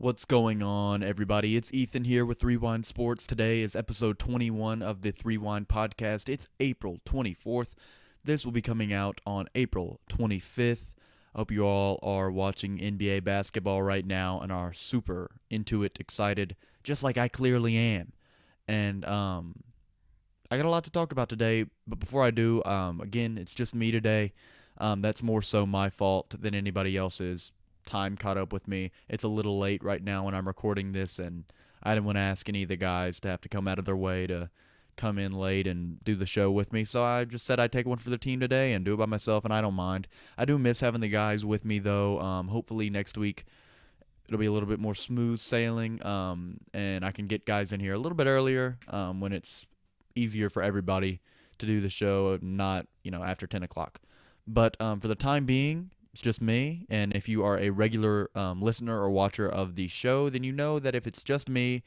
What's going on, everybody? It's Ethan here with Threewind Sports. Today is episode 21 of the Threewind podcast. It's April 24th. This will be coming out on April 25th. I hope you all are watching NBA basketball right now and are super into it, excited, just like I clearly am. And I got a lot to talk about today, but before I do, again, it's just me today. That's more so my fault than anybody else's. Time caught up with me. It's a little late right now when I'm recording this, and I didn't want to ask any of the guys to have to come out of their way to come in late and do the show with me. So I just said I'd take one for the team today and do it by myself, and I don't mind. I do miss having the guys with me, though. Hopefully next week it'll be a little bit more smooth sailing, and I can get guys in here a little bit earlier when it's easier for everybody to do the show, not after 10 o'clock. But for the time being, it's just me, and if you are a regular listener or watcher of the show, then you know that if it's just me,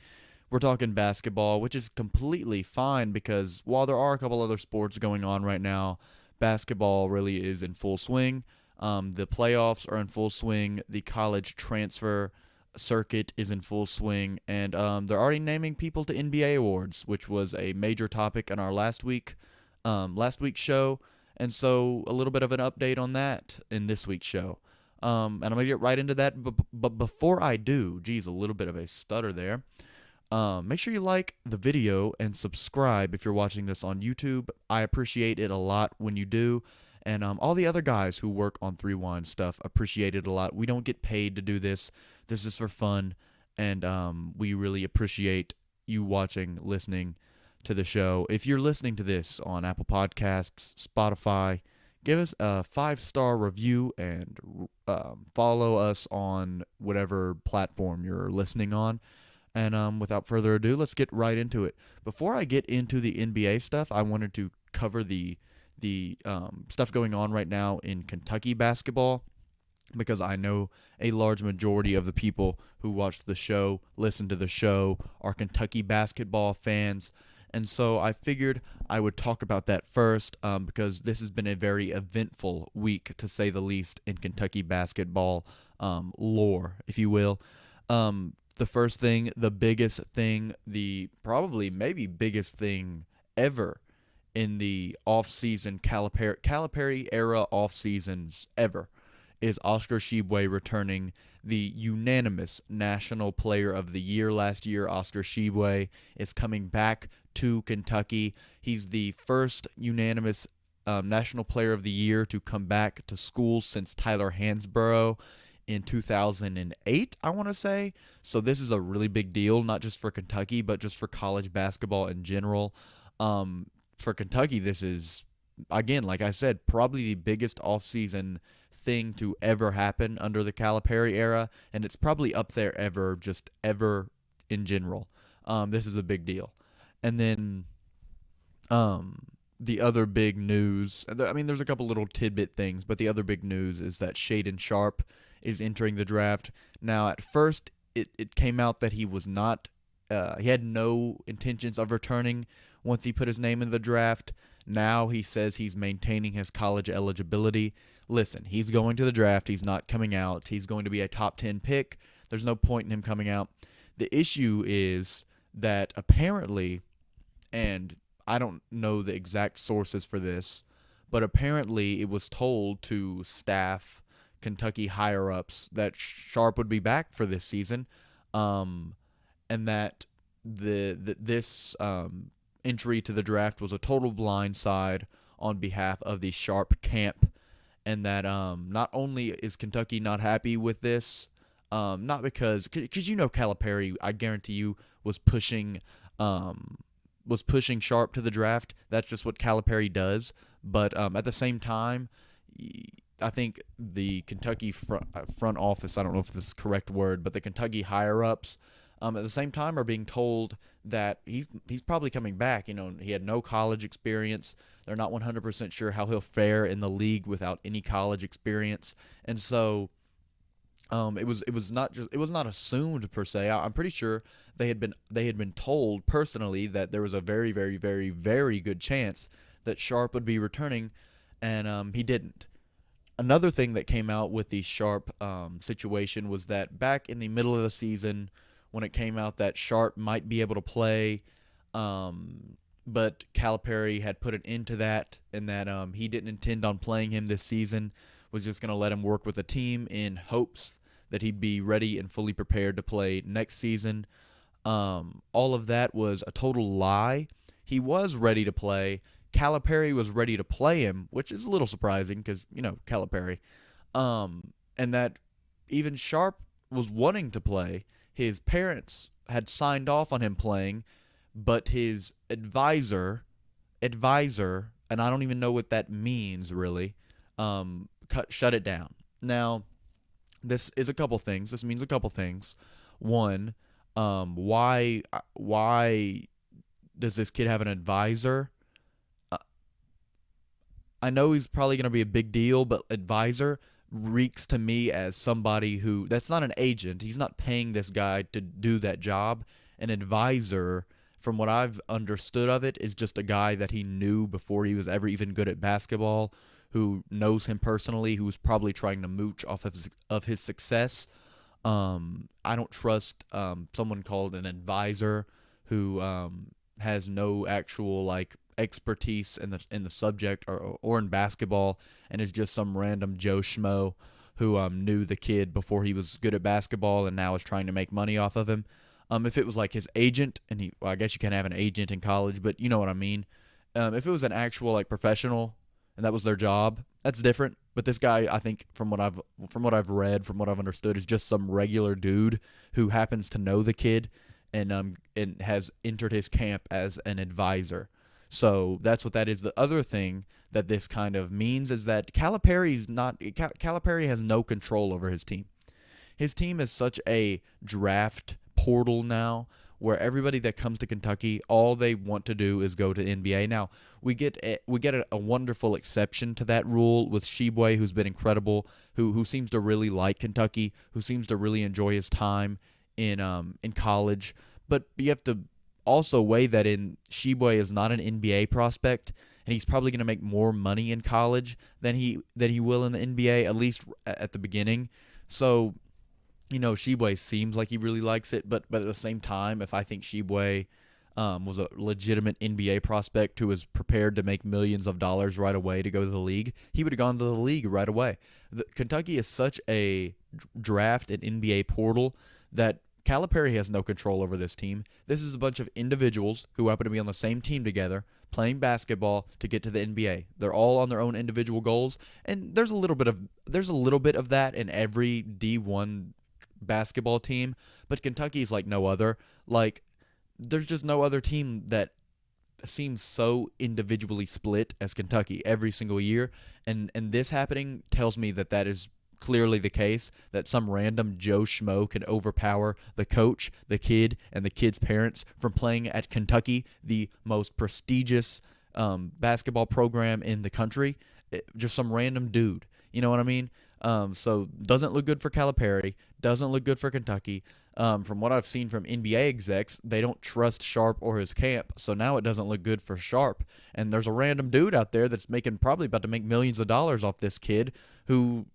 we're talking basketball, which is completely fine because while there are a couple other sports going on right now, basketball really is in full swing. The playoffs are in full swing. The college transfer circuit is in full swing, and they're already naming people to NBA awards, which was a major topic in our last week's show. And so a little bit of an update on that in this week's show. And I'm going to get right into that. But before I do, geez, a little bit of a stutter there. Make sure you like the video and subscribe if you're watching this on YouTube. I appreciate it a lot when you do. And all the other guys who work on Threewind stuff appreciate it a lot. We don't get paid to do this. This is for fun. And we really appreciate you watching, listening to the show. If you're listening to this on Apple Podcasts, Spotify, give us a 5-star review and follow us on whatever platform you're listening on. And without further ado, let's get right into it. Before I get into the NBA stuff, I wanted to cover the stuff going on right now in Kentucky basketball, because I know a large majority of the people who watch the show, listen to the show, are Kentucky basketball fans. And so I figured I would talk about that first because this has been a very eventful week, to say the least, in Kentucky basketball lore, if you will. The first thing, the biggest thing, the probably maybe biggest thing ever in the off-season Calipari era off-seasons ever is Oscar Tshiebwe returning, the unanimous National Player of the Year last year. Oscar Tshiebwe is coming back to Kentucky. He's the first unanimous National Player of the Year to come back to school since Tyler Hansborough in 2008, I want to say. So this is a really big deal, not just for Kentucky, but just for college basketball in general. For Kentucky, this is, again, like I said, probably the biggest offseason thing to ever happen under the Calipari era, and it's probably up there ever in general. This is a big deal. And then the other big news, I mean, there's a couple little tidbit things, but the other big news is that Shaedon Sharp is entering the draft. Now, at first, it came out that he was not, he had no intentions of returning once he put his name in the draft. Now he says he's maintaining his college eligibility. Listen, he's going to the draft. He's not coming out. He's going to be a top 10 pick. There's no point in him coming out. The issue is that apparently, and I don't know the exact sources for this, but apparently it was told to staff, Kentucky higher-ups, that Sharp would be back for this season, and that this entry to the draft was a total blindside on behalf of the Sharp camp, and that not only is Kentucky not happy with this, not because Calipari, I guarantee you, was pushing Sharp to the draft. That's just what Calipari does. But at the same time, I think the Kentucky front office, I don't know if this is the correct word, but the Kentucky higher-ups at the same time are being told that he's probably coming back. He had no college experience. They're not 100% sure how he'll fare in the league without any college experience. And so it was not assumed per se. I'm pretty sure they had been told personally that there was a very, very, very, very good chance that Sharp would be returning, and he didn't. Another thing that came out with the Sharp situation was that back in the middle of the season, when it came out that Sharp might be able to play, but Calipari had put an end to that, and that he didn't intend on playing him this season, was just going to let him work with the team in hopes that he'd be ready and fully prepared to play next season. All of that was a total lie. He was ready to play. Calipari was ready to play him, which is a little surprising because, Calipari. And that even Sharp was wanting to play. His parents had signed off on him playing, but his advisor, and I don't even know what that means really, shut it down. Now, this is a couple things. This means a couple things. One, why does this kid have an advisor? Uh, I know he's probably going to be a big deal, but advisor reeks to me as somebody who that's not an agent. He's not paying this guy to do that job. An advisor, from what I've understood of it, is just a guy that he knew before he was ever even good at basketball, who knows him personally, who's probably trying to mooch off of his success. I don't trust someone called an advisor who has no actual like expertise in the subject or in basketball, and is just some random Joe Schmo who knew the kid before he was good at basketball and now is trying to make money off of him. If it was like his agent, and well, I guess you can't have an agent in college, but you know what I mean. If it was an actual like professional and that was their job, that's different. But this guy, I think, from what I've read, from what I've understood, is just some regular dude who happens to know the kid and has entered his camp as an advisor. So that's what that is. The other thing that this kind of means is that Calipari has no control over his team. His team is such a draft portal now where everybody that comes to Kentucky, all they want to do is go to NBA. Now, we get a wonderful exception to that rule with Tshiebwe, who's been incredible, who seems to really like Kentucky, who seems to really enjoy his time in college. But you have to also weigh that in. Tshiebwe is not an NBA prospect, and he's probably going to make more money in college than he will in the NBA, at least at the beginning. So, Tshiebwe seems like he really likes it, but at the same time, if I think Tshiebwe was a legitimate NBA prospect who was prepared to make millions of dollars right away to go to the league, he would have gone to the league right away. Kentucky is such a draft and NBA portal that Calipari has no control over this team. This is a bunch of individuals who happen to be on the same team together, playing basketball to get to the NBA. They're all on their own individual goals, and there's a little bit of that in every D1 basketball team, but Kentucky's like no other. Like, there's just no other team that seems so individually split as Kentucky every single year, and this happening tells me that is clearly the case, that some random Joe Schmo can overpower the coach, the kid, and the kid's parents from playing at Kentucky, the most prestigious basketball program in the country. Just some random dude. You know what I mean? So doesn't look good for Calipari, doesn't look good for Kentucky. From what I've seen from NBA execs, they don't trust Sharp or his camp, so now it doesn't look good for Sharp. And there's a random dude out there that's probably about to make millions of dollars off this kid who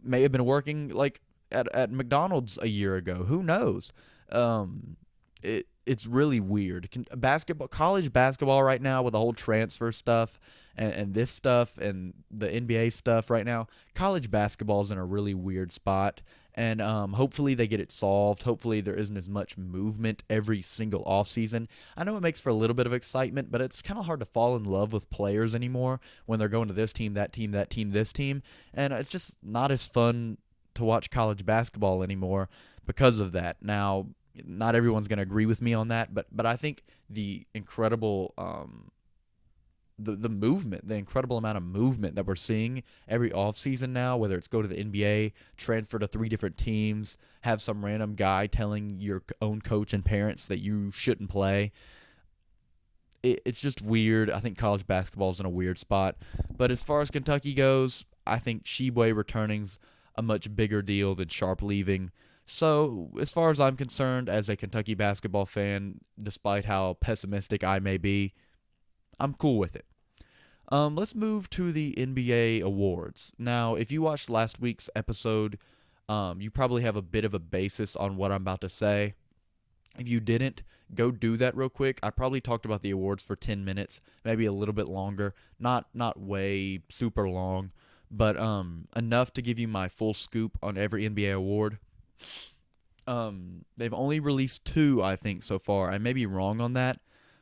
may have been working like at McDonald's a year ago. Who knows? It's really weird. College basketball right now with the whole transfer stuff and this stuff and the NBA stuff right now. College basketball is in a really weird spot, and hopefully they get it solved. Hopefully there isn't as much movement every single offseason. I know it makes for a little bit of excitement, but it's kind of hard to fall in love with players anymore when they're going to this team, that team, that team, this team, and it's just not as fun to watch college basketball anymore because of that. Now, not everyone's going to agree with me on that, but I think the incredible the movement, the incredible amount of movement that we're seeing every offseason now, whether it's go to the NBA, transfer to 3 different teams, have some random guy telling your own coach and parents that you shouldn't play. It's just weird. I think college basketball is in a weird spot. But as far as Kentucky goes, I think Tshiebwe returning's a much bigger deal than Sharp leaving. So, as far as I'm concerned, as a Kentucky basketball fan, despite how pessimistic I may be, I'm cool with it. Let's move to the NBA awards. Now, if you watched last week's episode, you probably have a bit of a basis on what I'm about to say. If you didn't, go do that real quick. I probably talked about the awards for 10 minutes, maybe a little bit longer. Not way super long, but enough to give you my full scoop on every NBA award. They've only released 2, I think, so far. I may be wrong on that,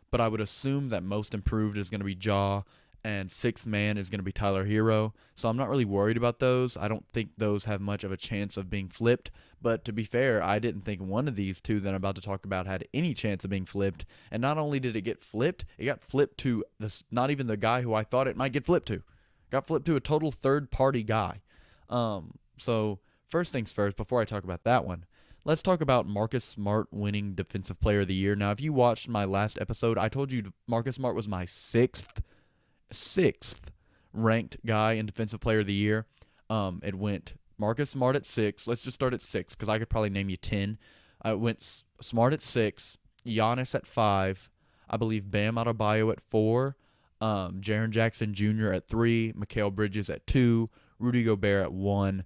but I would assume that most improved is going to be Ja and sixth man is going to be Tyler Hero. So I'm not really worried about those. I don't think those have much of a chance of being flipped. But to be fair, I didn't think one of these 2 that I'm about to talk about had any chance of being flipped. And not only did it get flipped, it got flipped to not even the guy who I thought it might get flipped to. Got flipped to a total third-party guy. So first things first, before I talk about that one, let's talk about Marcus Smart winning Defensive Player of the Year. Now, if you watched my last episode, I told you Marcus Smart was my sixth ranked guy in Defensive Player of the Year. It went Marcus Smart at 6. Let's just start at 6 because I could probably name you 10. It went Smart at 6, Giannis at 5, I believe Bam Adebayo at 4, Jaren Jackson Jr. at 3, Mikal Bridges at 2, Rudy Gobert at 1.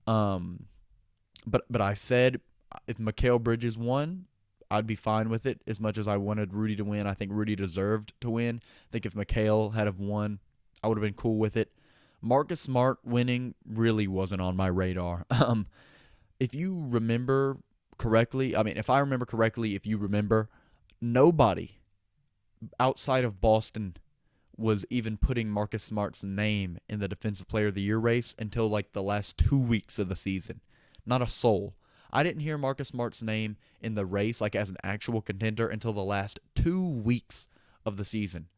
But I said if Mikal Bridges won, I'd be fine with it as much as I wanted Rudy to win. I think Rudy deserved to win. I think if Mikal had have won, I would have been cool with it. Marcus Smart winning really wasn't on my radar. If you remember correctly, if I remember correctly, if you remember, nobody outside of Boston was even putting Marcus Smart's name in the Defensive Player of the Year race until like the last 2 weeks of the season. Not a soul. I didn't hear Marcus Smart's name in the race like as an actual contender until the last 2 weeks of the season.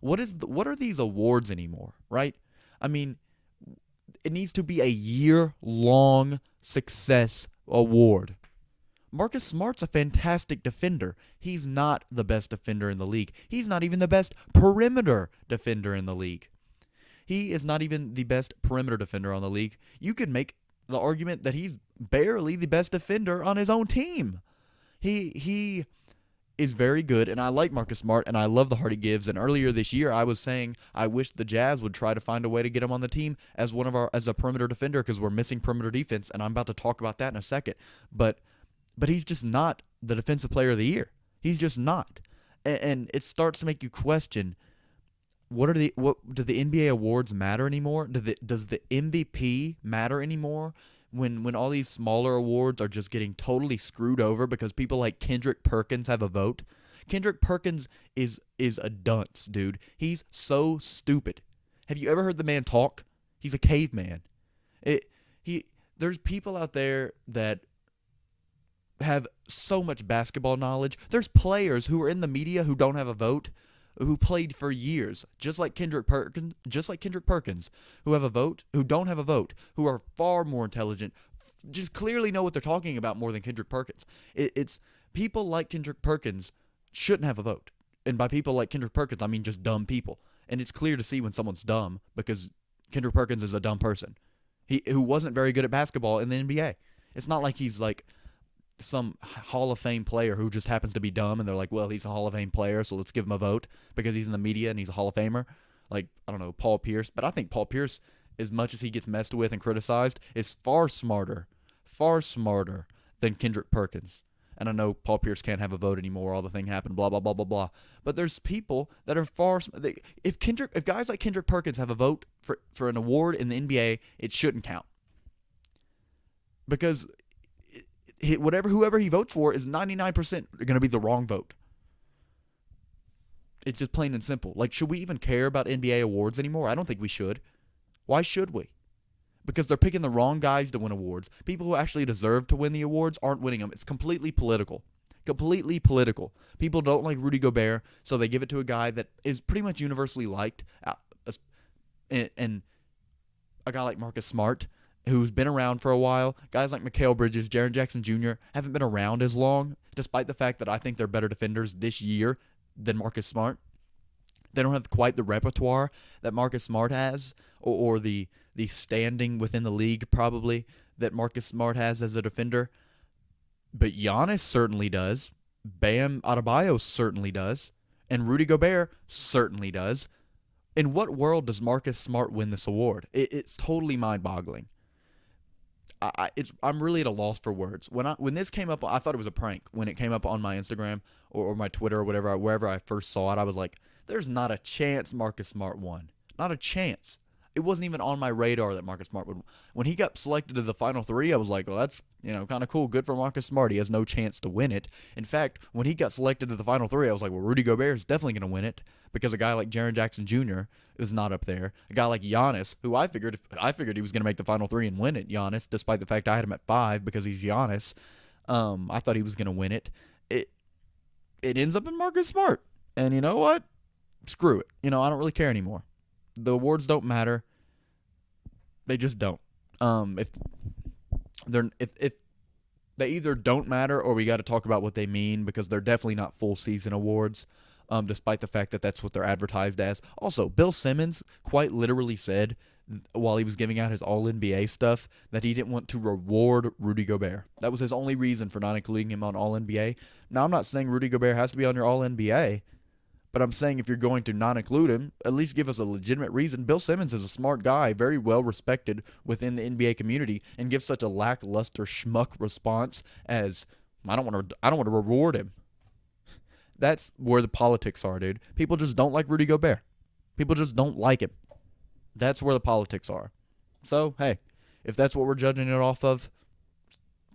What are these awards anymore, right? It needs to be a year-long success award. Marcus Smart's a fantastic defender. He's not the best defender in the league. He's not even the best perimeter defender in the league. He is not even the best perimeter defender on the league. You could make the argument that he's barely the best defender on his own team. He is very good, and I like Marcus Smart, and I love the heart he gives. And earlier this year, I was saying I wish the Jazz would try to find a way to get him on the team as as a perimeter defender because we're missing perimeter defense, and I'm about to talk about that in a second. But he's just not the Defensive Player of the Year. He's just not, and it starts to make you question. What do the NBA awards matter anymore? Does the MVP matter anymore when all these smaller awards are just getting totally screwed over because people like Kendrick Perkins have a vote? Kendrick Perkins is a dunce, dude. He's so stupid. Have you ever heard the man talk? He's a caveman. There's people out there that have so much basketball knowledge. There's players who are in the media who don't have a vote, who played for years, just like Kendrick Perkins, who have a vote, who don't have a vote, who are far more intelligent, just clearly know what they're talking about more than Kendrick Perkins. It's people like Kendrick Perkins shouldn't have a vote. And by people like Kendrick Perkins, I mean just dumb people. And it's clear to see when someone's dumb because Kendrick Perkins is a dumb person. Who wasn't very good at basketball in the NBA. It's not like he's like some Hall of Fame player who just happens to be dumb and they're like, well, he's a Hall of Fame player, so let's give him a vote because he's in the media and he's a Hall of Famer. Like, I don't know, Paul Pierce. But I think Paul Pierce, as much as he gets messed with and criticized, is far smarter than Kendrick Perkins. And I know Paul Pierce can't have a vote anymore. All the thing happened, blah, blah, blah, blah, blah. But there's people that are if guys like Kendrick Perkins have a vote for an award in the NBA, it shouldn't count. Because whoever he votes for is 99% going to be the wrong vote. It's just plain and simple. Like, should we even care about NBA awards anymore? I don't think we should. Why should we? Because they're picking the wrong guys to win awards. People who actually deserve to win the awards aren't winning them. It's completely political. Completely political. People don't like Rudy Gobert, so they give it to a guy that is pretty much universally liked. And a guy like Marcus Smart, who's been around for a while. Guys like Mikal Bridges, Jaren Jackson Jr. haven't been around as long, despite the fact that I think they're better defenders this year than Marcus Smart. They don't have quite the repertoire that Marcus Smart has, or the standing within the league probably that Marcus Smart has as a defender. But Giannis certainly does. Bam Adebayo certainly does. And Rudy Gobert certainly does. In what world does Marcus Smart win this award? It's totally mind-boggling. I'm really at a loss for words. When this came up, I thought it was a prank. When it came up on my Instagram or my Twitter or whatever, wherever I first saw it, I was like, "There's not a chance Marcus Smart won. Not a chance." It wasn't even on my radar that Marcus Smart would. When he got selected to the final three, I was like, "Well, that's kind of cool. Good for Marcus Smart. He has no chance to win it." In fact, when he got selected to the final three, I was like, "Well, Rudy Gobert is definitely going to win it because a guy like Jaren Jackson Jr. is not up there. A guy like Giannis, who I figured he was going to make the final three and win it. Giannis, despite the fact I had him at 5 because he's Giannis, I thought he was going to win it. It ends up in Marcus Smart, and you know what? Screw it. I don't really care anymore. The awards don't matter. They just don't. If they either don't matter or we got to talk about what they mean, because they're definitely not full season awards, despite the fact that that's what they're advertised as. Also, Bill Simmons quite literally said while he was giving out his All-NBA stuff that he didn't want to reward Rudy Gobert. That was his only reason for not including him on All-NBA. Now, I'm not saying Rudy Gobert has to be on your All-NBA, but I'm saying if you're going to not include him, at least give us a legitimate reason. Bill Simmons is a smart guy, very well respected within the NBA community, and gives such a lackluster schmuck response as, I don't want to reward him. That's where the politics are, dude. People just don't like Rudy Gobert. People just don't like him. That's where the politics are. So, hey, if that's what we're judging it off of,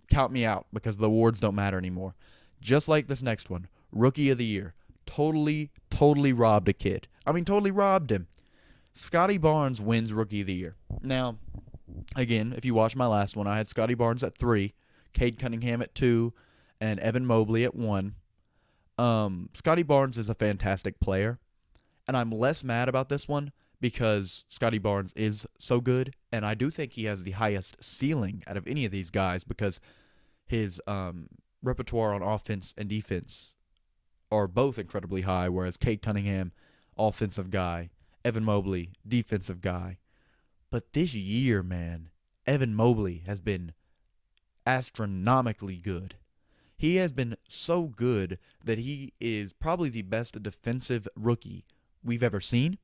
count me out, because the awards don't matter anymore. Just like this next one, Rookie of the Year. Totally robbed a kid. Totally robbed him. Scotty Barnes wins Rookie of the Year. Now, again, if you watch my last one, I had Scotty Barnes at 3, Cade Cunningham at 2, and Evan Mobley at 1. Scotty Barnes is a fantastic player, and I'm less mad about this one because Scotty Barnes is so good, and I do think he has the highest ceiling out of any of these guys because his repertoire on offense and defense are both incredibly high, whereas Cade Cunningham, offensive guy, Evan Mobley, defensive guy. But this year, man, Evan Mobley has been astronomically good. He has been so good that he is probably the best defensive rookie we've ever seen,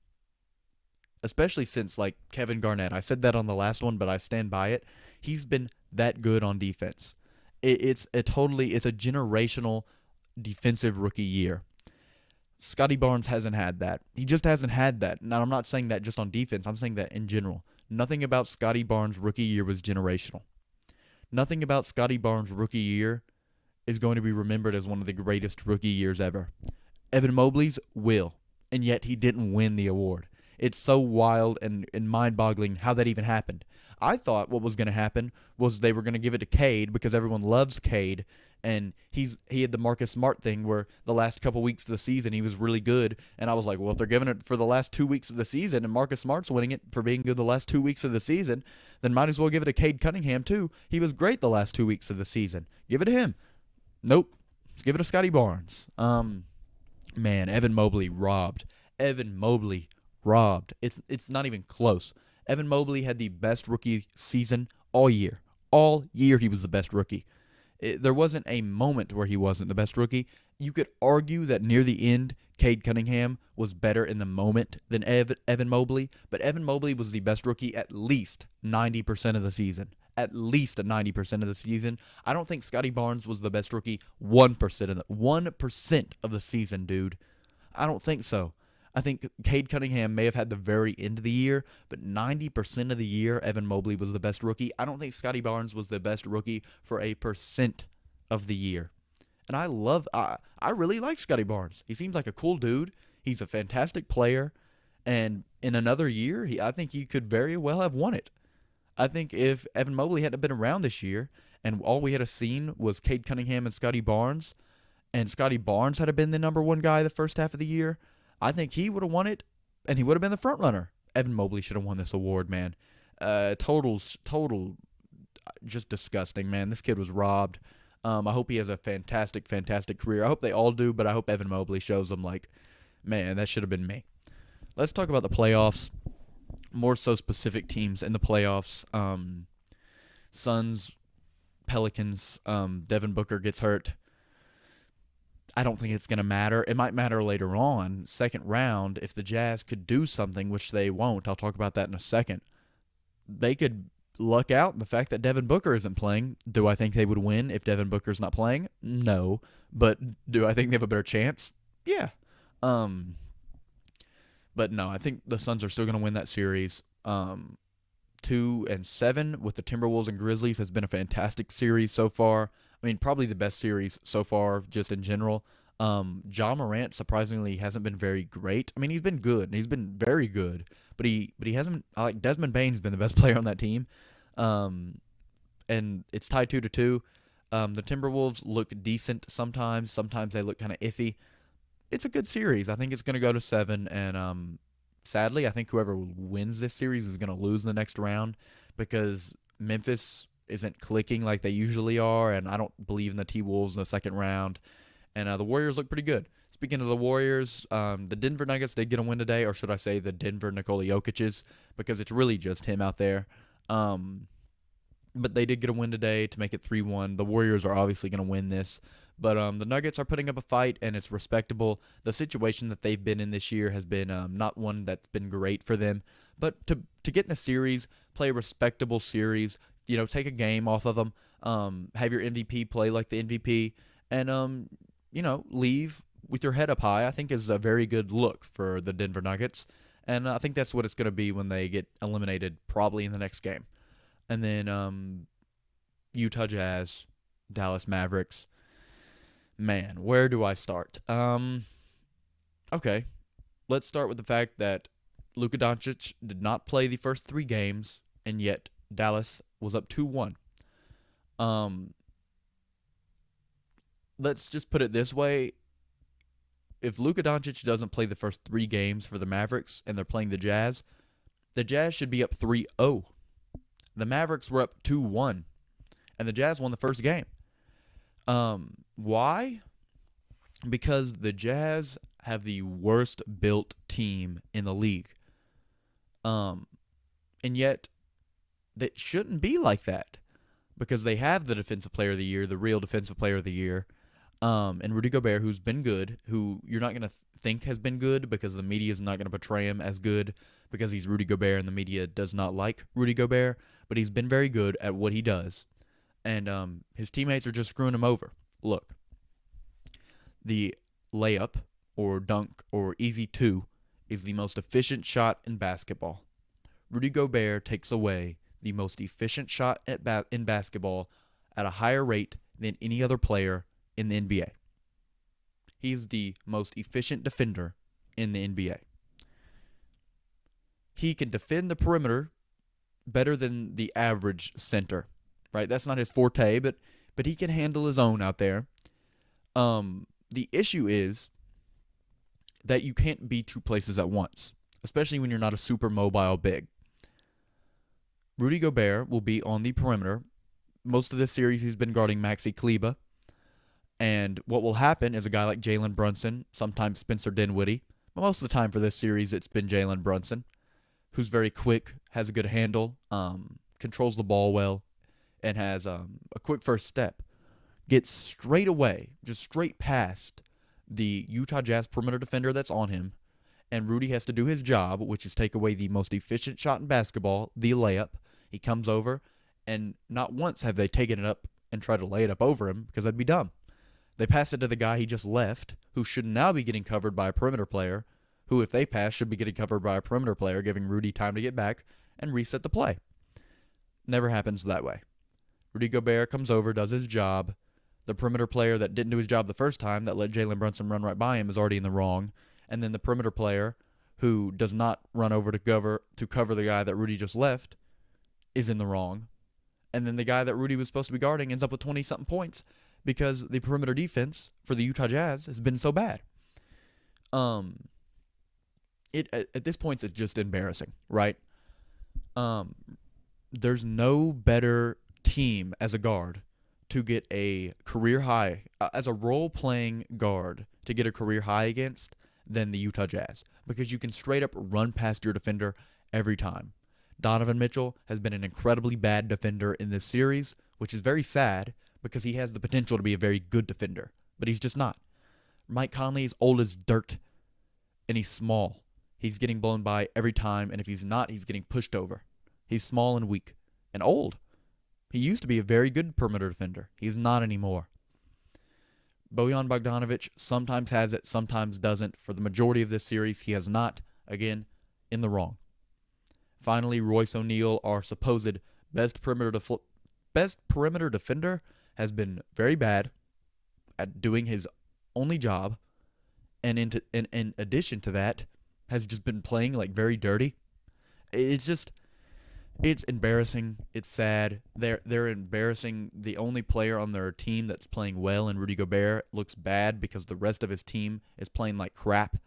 especially since, like, Kevin Garnett. I said that on the last one, but I stand by it. He's been that good on defense. It's a generational defensive rookie year. Scotty Barnes hasn't had that. He just hasn't had that. Now, I'm not saying that just on defense. I'm saying that in general. Nothing about Scotty Barnes' rookie year was generational. Nothing about Scotty Barnes' rookie year is going to be remembered as one of the greatest rookie years ever. Evan Mobley's will, and yet he didn't win the award. It's so wild and mind-boggling how that even happened. I thought what was going to happen was they were going to give it to Cade because everyone loves Cade, and he had the Marcus Smart thing where the last couple weeks of the season he was really good, and I was like, well, if they're giving it for the last 2 weeks of the season and Marcus Smart's winning it for being good the last 2 weeks of the season, then might as well give it to Cade Cunningham too. He was great the last 2 weeks of the season. Give it to him. Nope. Let's give it to Scotty Barnes. Man, Evan Mobley robbed. Evan Mobley robbed. It's not even close. Evan Mobley had the best rookie season all year. All year he was the best rookie. There wasn't a moment where he wasn't the best rookie. You could argue that near the end, Cade Cunningham was better in the moment than Evan Mobley, but Evan Mobley was the best rookie at least 90% of the season. At least 90% of the season. I don't think Scotty Barnes was the best rookie 1% of the season, dude. I don't think so. I think Cade Cunningham may have had the very end of the year, but 90% of the year, Evan Mobley was the best rookie. I don't think Scotty Barnes was the best rookie for a percent of the year. And I really like Scotty Barnes. He seems like a cool dude. He's a fantastic player. And in another year, I think he could very well have won it. I think if Evan Mobley hadn't been around this year and all we had seen was Cade Cunningham and Scotty Barnes, and Scotty Barnes had been the number one guy the first half of the year, I think he would have won it, and he would have been the front runner. Evan Mobley should have won this award, man. Total, just disgusting, man. This kid was robbed. I hope he has a fantastic career. I hope they all do, but I hope Evan Mobley shows them, like, man, that should have been me. Let's talk about the playoffs. More so specific teams in the playoffs. Suns, Pelicans, Devin Booker gets hurt. I don't think it's going to matter. It might matter later on, second round, if the Jazz could do something, which they won't. I'll talk about that in a second. They could luck out the fact that Devin Booker isn't playing. Do I think they would win if Devin Booker's not playing? No. But do I think they have a better chance? Yeah. But no, I think the Suns are still going to win that series. 2-7 with the Timberwolves and Grizzlies has been a fantastic series so far. I mean, probably the best series so far, just in general. Ja Morant surprisingly hasn't been very great. I mean, he's been good. He's been very good, but he hasn't. I like Desmond Bane's been the best player on that team. And it's tied 2-2. The Timberwolves look decent sometimes. Sometimes they look kind of iffy. It's a good series. I think it's going to go to 7, and sadly, I think whoever wins this series is going to lose in the next round because Memphis isn't clicking like they usually are, and I don't believe in the T-Wolves in the second round. And the Warriors look pretty good. Speaking of the Warriors, the Denver Nuggets did get a win today, or should I say the Denver Nikola Jokic's, because it's really just him out there. But they did get a win today to make it 3-1. The Warriors are obviously going to win this. But the Nuggets are putting up a fight, and it's respectable. The situation that they've been in this year has been not one that's been great for them. But to get in the series, play a respectable series, take a game off of them, have your MVP play like the MVP, and, leave with your head up high, I think is a very good look for the Denver Nuggets. And I think that's what it's going to be when they get eliminated probably in the next game. And then Utah Jazz, Dallas Mavericks. Man, where do I start? Okay, let's start with the fact that Luka Doncic did not play the first 3 games, and yet Dallas was up 2-1. Let's just put it this way. If Luka Doncic doesn't play the first 3 games for the Mavericks and they're playing the Jazz should be up 3-0. The Mavericks were up 2-1, and the Jazz won the first game. Why? Because the Jazz have the worst built team in the league. And yet, that shouldn't be like that. Because they have the Defensive Player of the Year, the real Defensive Player of the Year, and Rudy Gobert, who's been good, who you're not going to think has been good because the media is not going to portray him as good because he's Rudy Gobert and the media does not like Rudy Gobert, but he's been very good at what he does. And his teammates are just screwing him over. Look, the layup or dunk or easy 2 is the most efficient shot in basketball. Rudy Gobert takes away the most efficient shot in basketball at a higher rate than any other player in the NBA. He's the most efficient defender in the NBA. He can defend the perimeter better than the average center, right? That's not his forte, but he can handle his own out there. The issue is that you can't be 2 places at once, especially when you're not a super mobile big. Rudy Gobert will be on the perimeter. Most of this series he's been guarding Maxi Kleber. And what will happen is a guy like Jalen Brunson, sometimes Spencer Dinwiddie, but most of the time for this series it's been Jalen Brunson, who's very quick, has a good handle, controls the ball well, and has a quick first step. Gets straight away, just straight past the Utah Jazz perimeter defender that's on him, and Rudy has to do his job, which is take away the most efficient shot in basketball, the layup. He comes over, and not once have they taken it up and tried to lay it up over him, because that'd be dumb. They pass it to the guy he just left, who should now be getting covered by a perimeter player, who, if they pass, should be getting covered by a perimeter player, giving Rudy time to get back and reset the play. Never happens that way. Rudy Gobert comes over, does his job. The perimeter player that didn't do his job the first time, that let Jalen Brunson run right by him, is already in the wrong. And then the perimeter player, who does not run over to cover the guy that Rudy just left, is in the wrong. And then the guy that Rudy was supposed to be guarding ends up with 20-something points because the perimeter defense for the Utah Jazz has been so bad. At this point, it's just embarrassing, right? There's no better team as a guard to get a career high, as a role-playing guard to get a career high against than the Utah Jazz, because you can straight up run past your defender every time. Donovan Mitchell has been an incredibly bad defender in this series, which is very sad because he has the potential to be a very good defender, but he's just not. Mike Conley is old as dirt, and he's small. He's getting blown by every time, and if he's not, he's getting pushed over. He's small and weak and old. He used to be a very good perimeter defender. He's not anymore. Bojan Bogdanovic sometimes has it, sometimes doesn't. For the majority of this series, he has not. Again, in the wrong. Finally, Royce O'Neal, our supposed best perimeter defender, has been very bad at doing his only job, and in addition to that, has just been playing like very dirty. It's embarrassing. It's sad. They're embarrassing the only player on their team that's playing well, and Rudy Gobert looks bad because the rest of his team is playing like crap.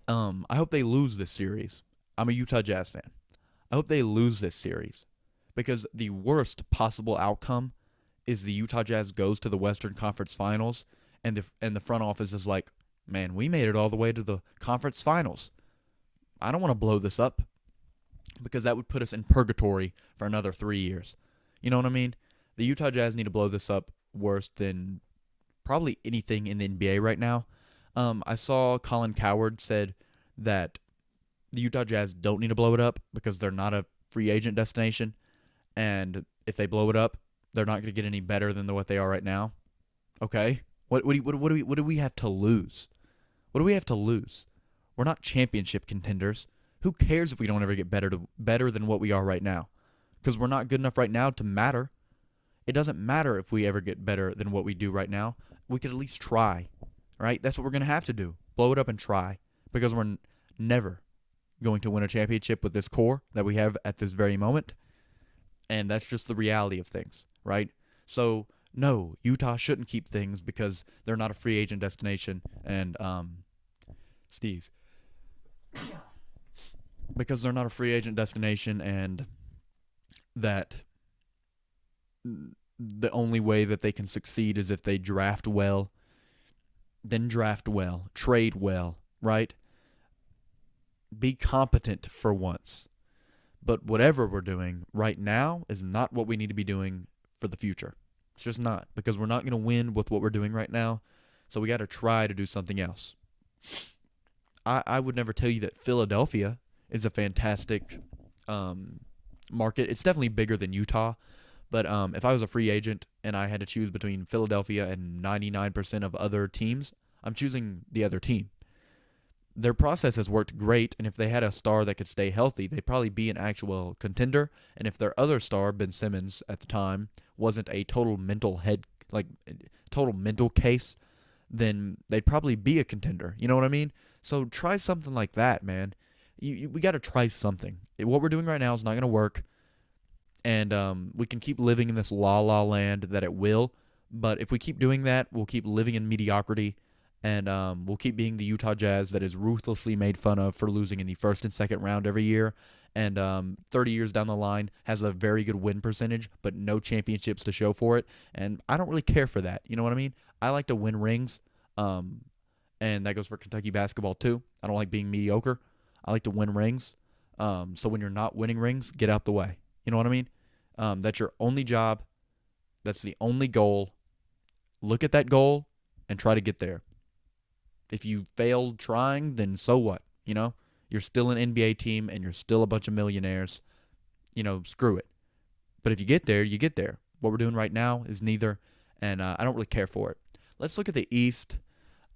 I hope they lose this series. I'm a Utah Jazz fan. I hope they lose this series because the worst possible outcome is the Utah Jazz goes to the Western Conference Finals, and the front office is like, man, we made it all the way to the conference finals. I don't want to blow this up because that would put us in purgatory for another 3 years. You know what I mean? The Utah Jazz need to blow this up worse than probably anything in the NBA right now. I saw Colin Cowherd said that the Utah Jazz don't need to blow it up because they're not a free agent destination, and if they blow it up, they're not going to get any better than what they are right now. Okay, what do we have to lose? What do we have to lose? We're not championship contenders. Who cares if we don't ever get better than what we are right now? Because we're not good enough right now to matter. It doesn't matter if we ever get better than what we do right now. We could at least try, right? That's what we're going to have to do. Blow it up and try because we're never going to win a championship with this core that we have at this very moment. And that's just the reality of things, right? So, no, Utah shouldn't keep things because they're not a free agent destination. And, Steve's. Because they're not a free agent destination, and that the only way that they can succeed is if they draft well, then draft well, trade well, right? Be competent for once. But whatever we're doing right now is not what we need to be doing for the future. It's just not, because we're not going to win with what we're doing right now, so we got to try to do something else. I would never tell you that Philadelphia is a fantastic market. It's definitely bigger than Utah. But if I was a free agent and I had to choose between Philadelphia and 99% of other teams, I'm choosing the other team. Their process has worked great, and if they had a star that could stay healthy, they'd probably be an actual contender. And if their other star, Ben Simmons, at the time, wasn't a total mental case, then they'd probably be a contender. You know what I mean? So try something like that, man. We got to try something. What we're doing right now is not going to work, and we can keep living in this la-la land that it will, but if we keep doing that, we'll keep living in mediocrity, and we'll keep being the Utah Jazz that is ruthlessly made fun of for losing in the first and second round every year, and 30 years down the line has a very good win percentage, but no championships to show for it, and I don't really care for that. You know what I mean? I like to win rings, and that goes for Kentucky basketball too. I don't like being mediocre. I like to win rings. So when you're not winning rings, get out the way. You know what I mean? That's your only job. That's the only goal. Look at that goal and try to get there. If you failed trying, then so what? You know, you're still an NBA team and you're still a bunch of millionaires. You know, screw it. But if you get there, you get there. What we're doing right now is neither, and I don't really care for it. Let's look at the East.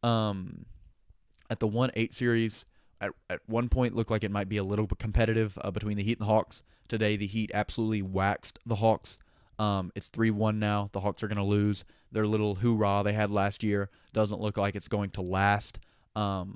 At the 1-8 series, at one point looked like it might be a little bit competitive between the Heat and the Hawks. Today, the Heat absolutely waxed the Hawks. It's 3-1 now. The Hawks are going to lose. Their little hoorah they had last year doesn't look like it's going to last. Trae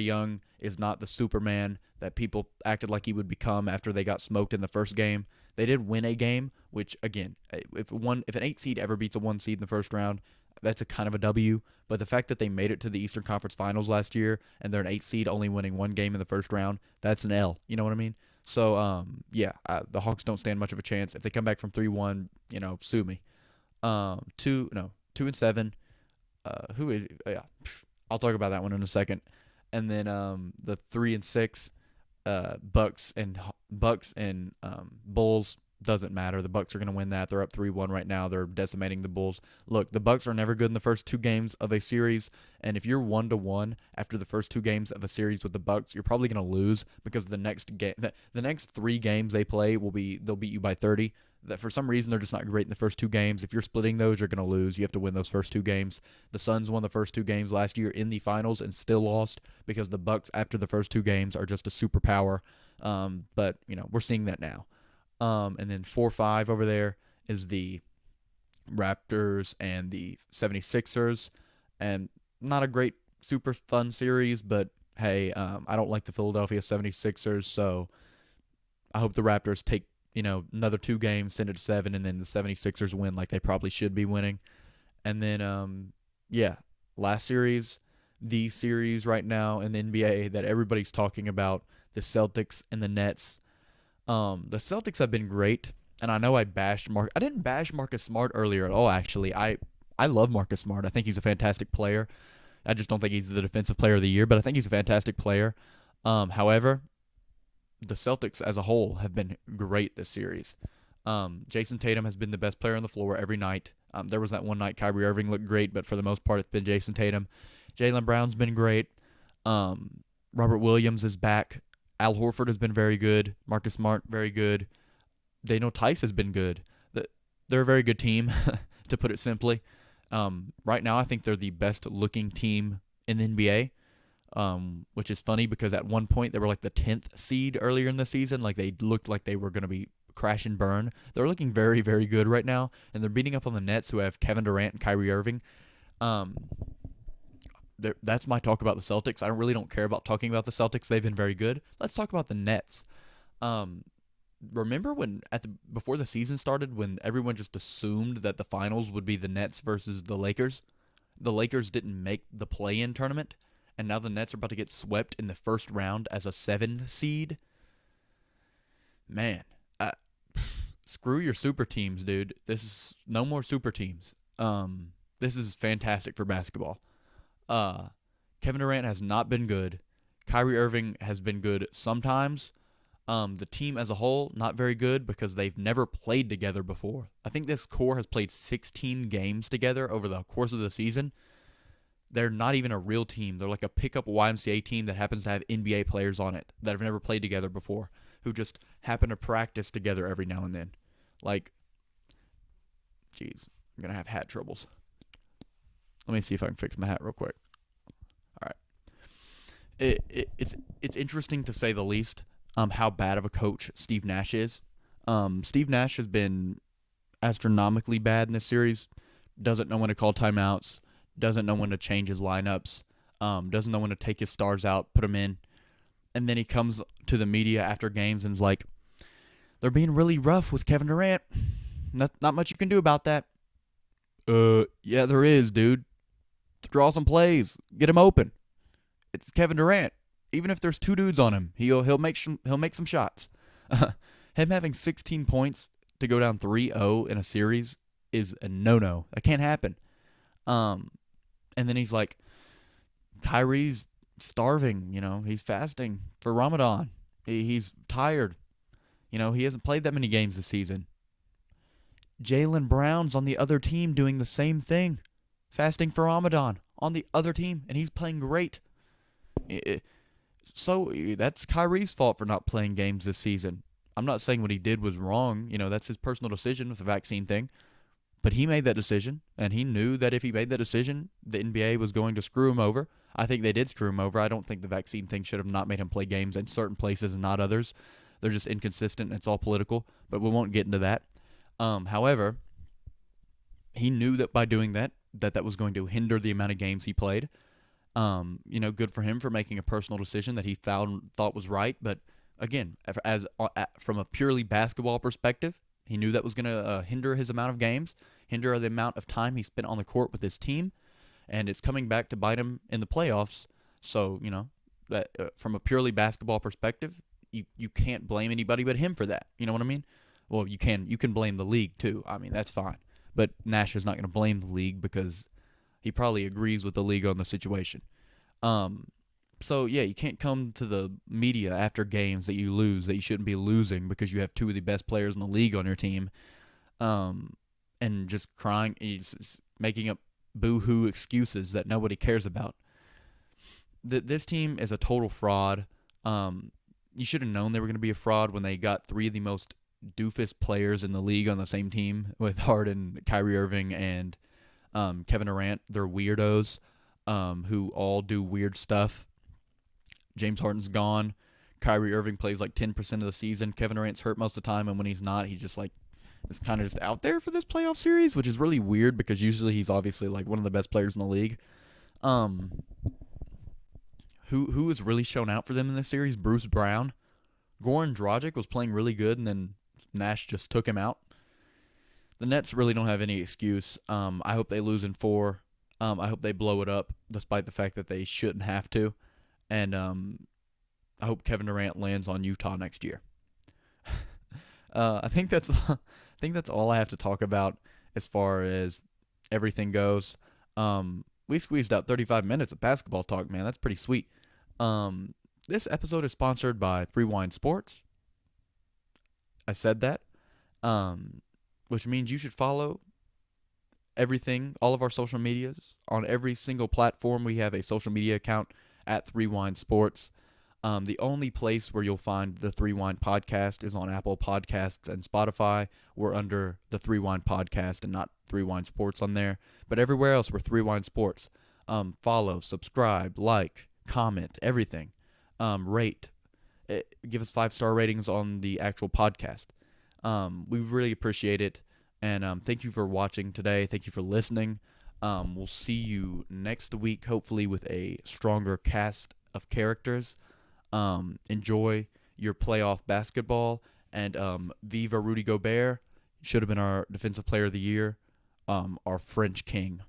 Young is not the Superman that people acted like he would become after they got smoked in the first game. They did win a game, which, again, if an 8 seed ever beats a 1 seed in the first round, that's a kind of a W. But the fact that they made it to the Eastern Conference Finals last year and they're an 8 seed only winning one game in the first round, that's an L. You know what I mean? So, the Hawks don't stand much of a chance. If they come back from 3-1, sue me. 2-7. Who is? Yeah, I'll talk about that one in a second. And then the 3-6, Bucks and Bulls. Doesn't matter. The Bucks are going to win that. They're up 3-1 right now. They're decimating the Bulls. Look, the Bucks are never good in the first two games of a series, and if you're 1-1 after the first two games of a series with the Bucks, you're probably going to lose because the next 3 games they play they'll beat you by 30. That for some reason they're just not great in the first two games. If you're splitting those, you're going to lose. You have to win those first two games. The Suns won the first two games last year in the finals and still lost because the Bucks after the first two games are just a superpower. But we're seeing that now. And then 4-5 over there is the Raptors and the 76ers. And not a great, super fun series, but hey, I don't like the Philadelphia 76ers, so I hope the Raptors take, another 2 games, send it to 7, and then the 76ers win like they probably should be winning. And then, last series, the series right now in the NBA that everybody's talking about, the Celtics and the Nets. The Celtics have been great, and I know I didn't bash Marcus Smart earlier at all, actually. I love Marcus Smart. I think he's a fantastic player. I just don't think he's the defensive player of the year, but I think he's a fantastic player. However, the Celtics as a whole have been great this series. Jason Tatum has been the best player on the floor every night. There was that one night Kyrie Irving looked great, but for the most part it's been Jason Tatum. Jaylen Brown's been great. Robert Williams is back. Al Horford has been very good. Marcus Smart, very good. Daniel Tice has been good. They're a very good team, to put it simply. Right now, I think they're the best-looking team in the NBA, which is funny because at one point they were like the 10th seed earlier in the season. Like they looked like they were going to be crash and burn. They're looking very, very good right now, and they're beating up on the Nets, who have Kevin Durant and Kyrie Irving. That's my talk about the Celtics. I really don't care about talking about the Celtics. They've been very good. Let's talk about the Nets. Remember before the season started when everyone just assumed that the finals would be the Nets versus the Lakers? The Lakers didn't make the play-in tournament, and now the Nets are about to get swept in the first round as a 7 seed. Man, screw your super teams, dude. This is no more super teams. This is fantastic for basketball. Kevin Durant has not been good. Kyrie Irving has been good sometimes. The team as a whole, not very good because they've never played together before. I think this core has played 16 games together over the course of the season. They're not even a real team. They're like a pickup YMCA team that happens to have NBA players on it that have never played together before, who just happen to practice together every now and then. Like, jeez, I'm going to have hat troubles. Let me see if I can fix my hat real quick. All right. It's interesting to say the least how bad of a coach Steve Nash is. Steve Nash has been astronomically bad in this series. Doesn't know when to call timeouts. Doesn't know when to change his lineups. Doesn't know when to take his stars out, put them in. And then he comes to the media after games and is like, they're being really rough with Kevin Durant. Not much you can do about that. Yeah, there is, dude. Draw some plays. Get him open. It's Kevin Durant. Even if there's 2 dudes on him, he'll make some shots. Him having 16 points to go down 3-0 in a series is a no-no. That can't happen. And then he's like, Kyrie's starving. He's fasting for Ramadan. He's tired. He hasn't played that many games this season. Jaylen Brown's on the other team doing the same thing. Fasting for Ramadan on the other team, and he's playing great. So that's Kyrie's fault for not playing games this season. I'm not saying what he did was wrong. That's his personal decision with the vaccine thing. But he made that decision, and he knew that if he made that decision, the NBA was going to screw him over. I think they did screw him over. I don't think the vaccine thing should have not made him play games in certain places and not others. They're just inconsistent, and it's all political, but we won't get into that. However, he knew that by doing that was going to hinder the amount of games he played. Good for him for making a personal decision that he thought was right. But again, from a purely basketball perspective, he knew that was going to hinder his amount of games, hinder the amount of time he spent on the court with his team, and it's coming back to bite him in the playoffs. So that from a purely basketball perspective, you can't blame anybody but him for that. You know what I mean? Well, you can blame the league too. I mean, that's fine. But Nash is not going to blame the league because he probably agrees with the league on the situation. But So yeah, you can't come to the media after games that you lose that you shouldn't be losing because you have two of the best players in the league on your team, um, and just crying, making up boo-hoo excuses that nobody cares about. This team is a total fraud. Um, you should have known they were going to be a fraud when they got three of the most doofus players in the league on the same team with Harden, Kyrie Irving, and Kevin Durant. They're weirdos who all do weird stuff. James Harden's gone. Kyrie Irving plays like 10% of the season. Kevin Durant's hurt most of the time, and when he's not, he's just like is kind of just out there for this playoff series, which is really weird because usually he's obviously like one of the best players in the league. Um, who has really shown out for them in this series? Bruce Brown. Goran Dragic was playing really good, and then Nash just took him out. The Nets really don't have any excuse. I hope they lose in 4. I hope they blow it up, despite the fact that they shouldn't have to. And I hope Kevin Durant lands on Utah next year. I think that's all I have to talk about as far as everything goes. We squeezed out 35 minutes of basketball talk, man. That's pretty sweet. This episode is sponsored by Threewind Sports. I said that, which means you should follow everything, all of our social medias. On every single platform, we have a social media account at Threewind Sports. The only place where you'll find the Threewind podcast is on Apple Podcasts and Spotify. We're under the Threewind podcast and not Threewind Sports on there. But everywhere else, we're Threewind Sports. Follow, subscribe, like, comment, everything. Rate. Give us 5-star ratings on the actual podcast. We really appreciate it. And thank you for watching today. Thank you for listening. We'll see you next week, hopefully with a stronger cast of characters. Enjoy your playoff basketball. And Viva Rudy Gobert. Should have been our Defensive Player of the Year. Our French King.